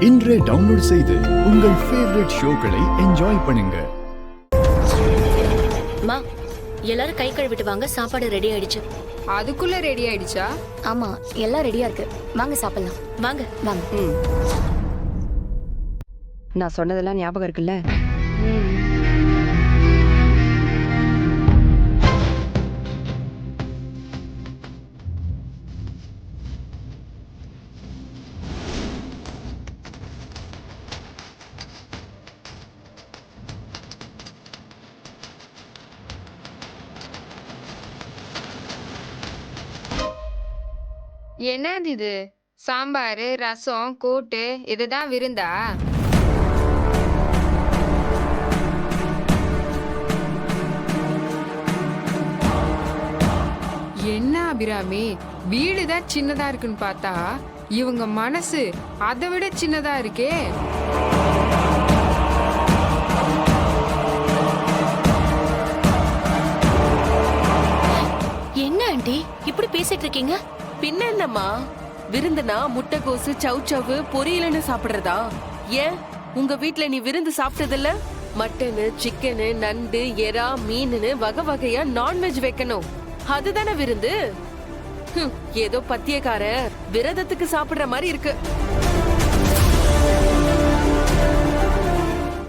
இன்றே டவுன்லோட் செய்து உங்கள் ஃபேவரட் ஷோக்களை என்ஜாய் பண்ணுங்க. மா, எல்லாரும் கை கழுவிட்டு வாங்க, சாப்பாடு ரெடி ஆயிடுச்சு. அதுக்குள்ள ரெடி ஆயிடுச்சா? ஆமா, எல்லாம் ரெடியா இருக்கு. வாங்க சாப்பிடலாம். வாங்க வாங்க. நான் சொன்னதெல்லாம் ஞாபகம் இருக்குல்ல? என்னது இது? சாம்பார், ரசம், கூட்டு இதுதான் விருந்தா? என்ன அபிராமி, வீடுதான் சின்னதா இருக்குன்னு பார்த்தா இவங்க மனசு அதை விட சின்னதா இருக்கே. என்ன ஆண்டி இப்படி பேசிட்டு இருக்கீங்க? பின்ன என்னம்மா, விருந்துனா முட்டைகோசு, சவுச்சவு, பொரியல்னு சாப்பிடுறதா? ஏன் உங்க வீட்ல நீ விருந்து சாப்பிட்டதில்ல? மட்டனு, சிக்கனு, நண்டு, எறா, மீனுன்னு வகை வகையா நான்வெஜ் வைக்கணும். அதுதானே விருந்து. ஏதோ பத்தியக்கார விரதத்துக்கு சாப்பிடுற மாதிரி இருக்கு.